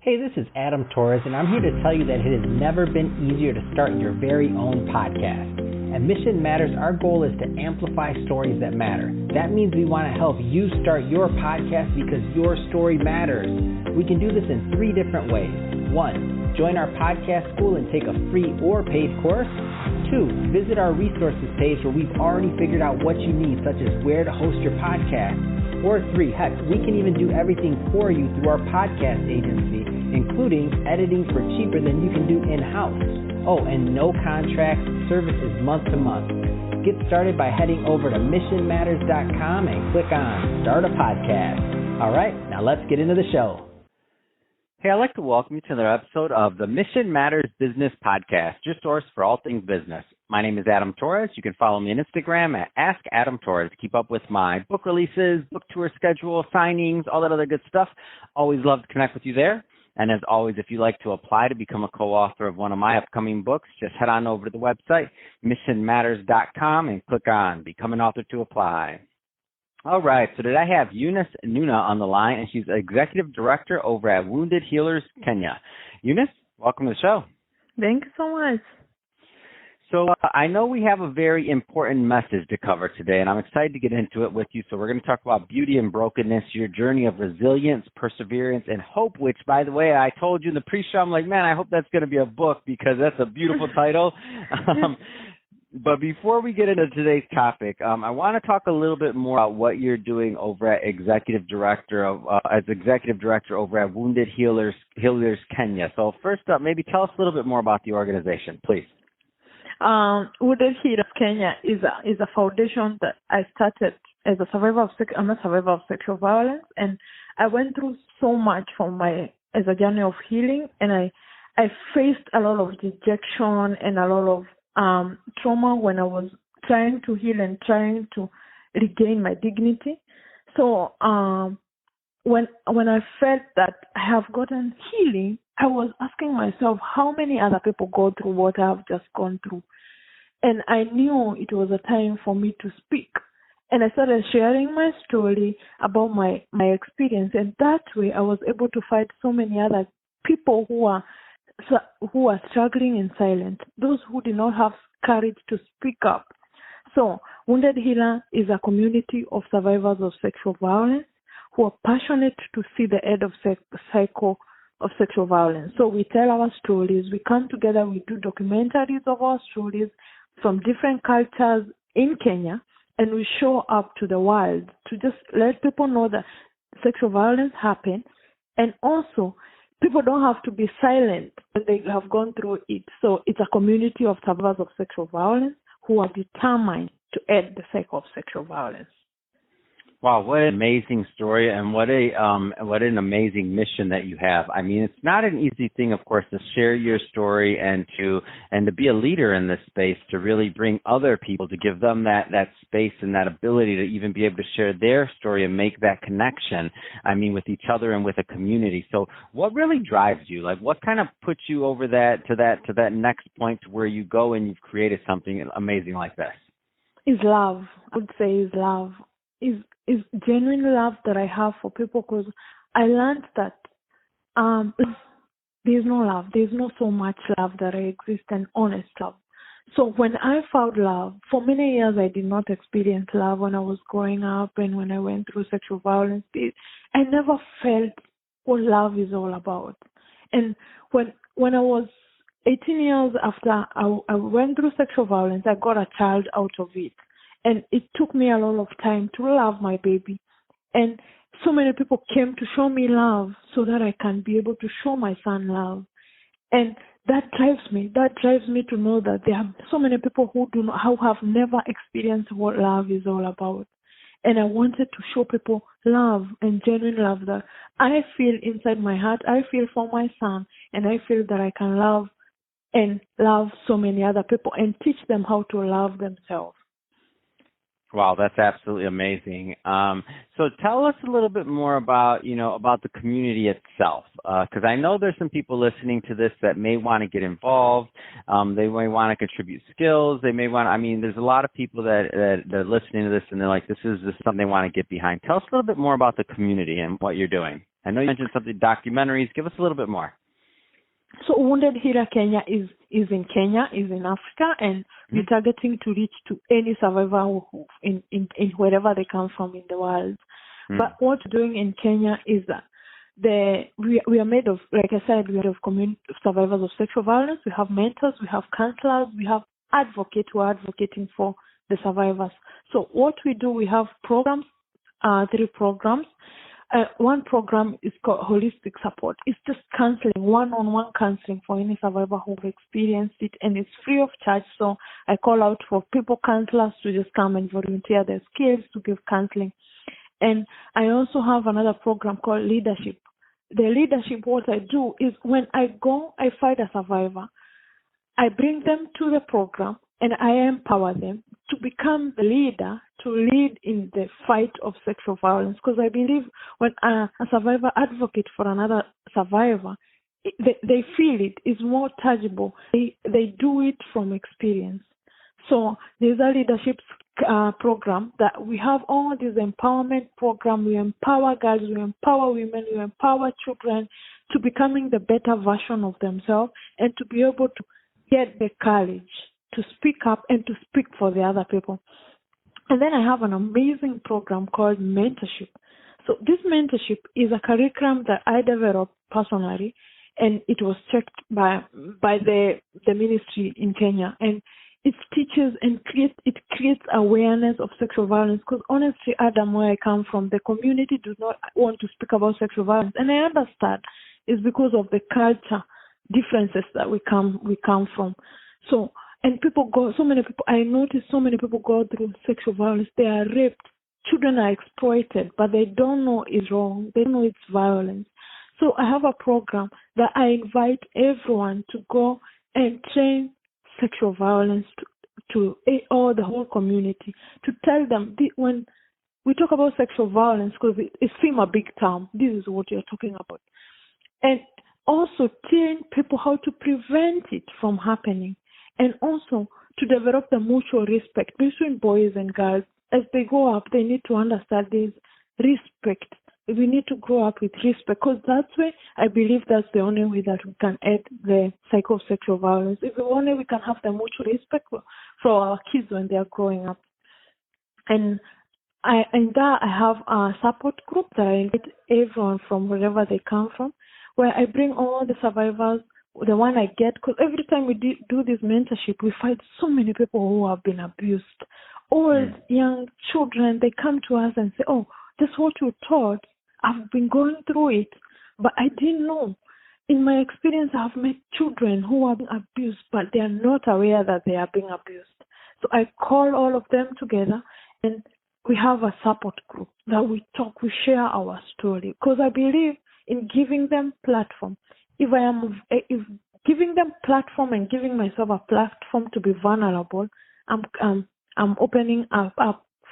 Hey, this is Adam Torres, and I'm here to tell you that it has never been easier to start your very own podcast. At Mission Matters, our goal is to amplify stories that matter. That means we want to help you start your podcast because your story matters. We can do this in 3 different ways. 1, join our podcast school and take a free or paid course. 2, visit our resources page where we've already figured out what you need, such as where to host your podcast. Or 3, heck, we can even do everything for you through our podcast agency, including editing for cheaper than you can do in-house. Oh, and no contracts, services month to month. Get started by heading over to missionmatters.com and click on Start a Podcast. All right, now let's get into the show. Hey, I'd like to welcome you to another episode of the Mission Matters Business Podcast, your source for all things business. My name is Adam Torres. You can follow me on Instagram at AskAdamTorres to keep up with my book releases, book tour schedule, signings, all that other good stuff. Always love to connect with you there. And as always, if you'd like to apply to become a co-author of one of my upcoming books, just head on over to the website, missionmatters.com, and click on Become an Author to apply. All right, so today I have Eunice Nuna on the line, and she's Executive Director over at Wounded Healers Kenya. Eunice, welcome to the show. Thank you so much. So I know we have a very important message to cover today, and I'm excited to get into it with you. So we're going to talk about beauty and brokenness, your journey of resilience, perseverance, and hope, which, by the way, I told you in the pre-show, I'm like, man, I hope that's going to be a book because that's a beautiful title. But before we get into today's topic, I want to talk a little bit more about what you're doing over at Executive Director over at Wounded Healers Kenya. So first up, maybe tell us a little bit more about the organization, please. Wounded Healers Kenya is a foundation that I started as a survivor of I'm a survivor of sexual violence, and I went through so much as a journey of healing, and I faced a lot of rejection and a lot of trauma when I was trying to heal and trying to regain my dignity. So when I felt that I have gotten healing, I was asking myself how many other people go through what I have just gone through. And I knew it was a time for me to speak. And I started sharing my story about my experience. And that way I was able to find so many other people who are struggling in silence, those who did not have courage to speak up. So Wounded Healer is a community of survivors of sexual violence who are passionate to see the end of cycle of sexual violence. So we tell our stories, we come together, we do documentaries of our stories from different cultures in Kenya, and we show up to the world to just let people know that sexual violence happens, and also people don't have to be silent when they have gone through it. So it's a community of survivors of sexual violence who are determined to end the cycle of sexual violence. Wow, what an amazing story, and what an amazing mission that you have. I mean, it's not an easy thing, of course, to share your story and to be a leader in this space, to really bring other people, to give them that space and that ability to even be able to share their story and make that connection, I mean, with each other and with a community. So what really drives you? Like, what kind of puts you over to that next point to where you go and you've created something amazing like this? Is love. I would say is love. Is genuine love that I have for people, because I learned that there's no love. There's not so much love that exists, and honest love. So when I found love, for many years I did not experience love when I was growing up and when I went through sexual violence. I never felt what love is all about. And when I was 18 years after I went through sexual violence, I got a child out of it. And it took me a lot of time to love my baby. And so many people came to show me love so that I can be able to show my son love. And that drives me. That drives me to know that there are so many people who have never experienced what love is all about. And I wanted to show people love and genuine love that I feel inside my heart. I feel for my son, and I feel that I can love and love so many other people and teach them how to love themselves. Wow, that's absolutely amazing. So tell us a little bit more about the community itself, because I know there's some people listening to this that may want to get involved. They may want to contribute skills. They may want. I mean, there's a lot of people that are listening to this and they're like, this is something they want to get behind. Tell us a little bit more about the community and what you're doing. I know you mentioned something, documentaries. Give us a little bit more. So Wounded Healer Kenya is in Kenya, is in Africa, and we're targeting to reach to any survivor in wherever they come from in the world. But what we're doing in Kenya is that we are made of, like I said, we are of community survivors of sexual violence. We have mentors, we have counselors, we have advocates who are advocating for the survivors. So what we do, we have programs, 3 programs. One program is called Holistic Support. It's just counseling, one-on-one counseling for any survivor who've experienced it, and it's free of charge. So I call out for people, counselors, to just come and volunteer their skills to give counseling. And I also have another program called Leadership. The leadership, what I do is when I go, I find a survivor. I bring them to the program and I empower them to become the leader, to lead in the fight of sexual violence. Because I believe when a survivor advocates for another survivor, they feel it is more tangible. They do it from experience. So there's a leadership program that we have all this empowerment program. We empower girls, we empower women, we empower children to becoming the better version of themselves and to be able to get the courage to speak up and to speak for the other people. And then I have an amazing program called Mentorship. So this mentorship is a curriculum that I developed personally, and it was checked by the ministry in Kenya. And it teaches and creates awareness of sexual violence, because honestly, Adam, where I come from, the community does not want to speak about sexual violence. And I understand it's because of the culture differences that we come from. So, and I notice so many people go through sexual violence. They are raped. Children are exploited, but they don't know it's wrong. They don't know it's violence. So I have a program that I invite everyone to go and train sexual violence to all the whole community, to tell them when we talk about sexual violence, because it seems a big term, this is what you're talking about. And also teaching people how to prevent it from happening, and also to develop the mutual respect between boys and girls. As they grow up, they need to understand this respect. We need to grow up with respect, because that's where I believe that's the only way that we can end the cycle of sexual violence. If only we can have the mutual respect for our kids when they are growing up. And I have a support group that I invite everyone from wherever they come from, where I bring all the survivors, the one I get, because every time we do this mentorship, we find so many people who have been abused. Old, young children, they come to us and say, oh, that's what you taught. I've been going through it, but I didn't know. In my experience, I've met children who are being abused, but they are not aware that they are being abused. So I call all of them together, and we have a support group that we talk, we share our story, because I believe in giving them platform. If giving them platform and giving myself a platform to be vulnerable, I'm opening up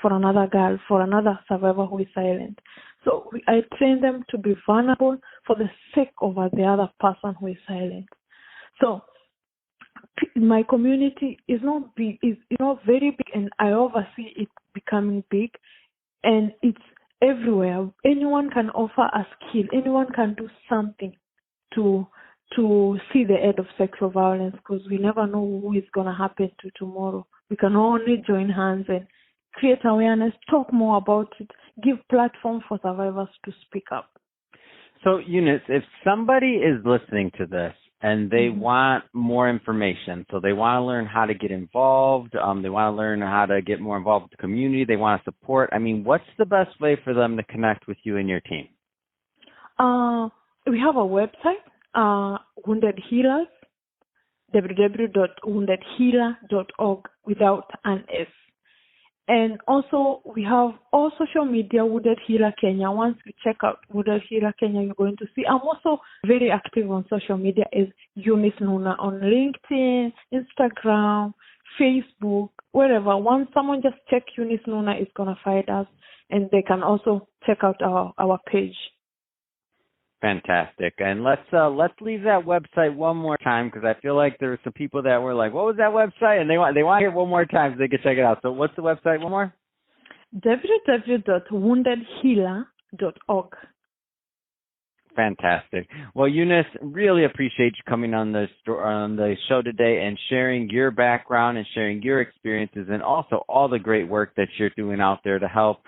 for another girl, for another survivor who is silent. So I train them to be vulnerable for the sake of the other person who is silent. So my community is not big, is very big, and I oversee it becoming big, and it's everywhere. Anyone can offer a skill. Anyone can do something to see the end of sexual violence, because we never know who is going to happen to tomorrow. We can only join hands and create awareness, talk more about it, give platform for survivors to speak up. So, Eunice, if somebody is listening to this and they want more information, so they want to learn how to get involved, they want to learn how to get more involved with the community, they want to support, what's the best way for them to connect with you and your team? We have a website, Wounded Healers, www.woundedhealer.org without an S. And also, we have all social media, Wounded Healer Kenya. Once you check out Wounded Healer Kenya, you're going to see. I'm also very active on social media as Eunice Nuna on LinkedIn, Instagram, Facebook, wherever. Once someone just check Eunice Nuna, is going to find us. And they can also check out our page. Fantastic. And let's leave that website one more time, because I feel like there are some people that were like, what was that website? And they want to hear it one more time so they can check it out. So what's the website one more? www.woundedhealer.org. Fantastic. Well, Eunice, really appreciate you coming on the show today and sharing your background and sharing your experiences, and also all the great work that you're doing out there to help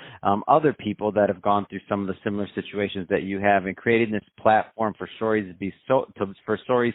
other people that have gone through some of the similar situations that you have, and creating this platform for stories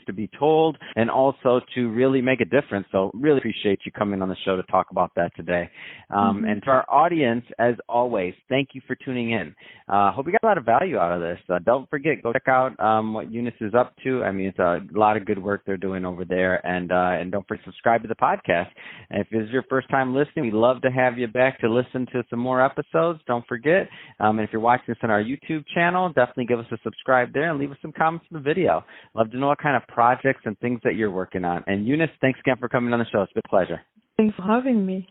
to be told, and also to really make a difference. So, really appreciate you coming on the show to talk about that today. And to our audience, as always, thank you for tuning in. Hope you got a lot of value out of this. Don't forget, go check out what Eunice is up to. I mean, it's a lot of good work they're doing over there. And don't forget to subscribe to the podcast. And if this is your first time listening, we'd love to have you back to listen to some more episodes. Don't forget. And if you're watching this on our YouTube channel, definitely give us a subscribe there and leave us some comments in the video. Love to know what kind of projects and things that you're working on. And Eunice, thanks again for coming on the show. It's been a pleasure. Thanks for having me.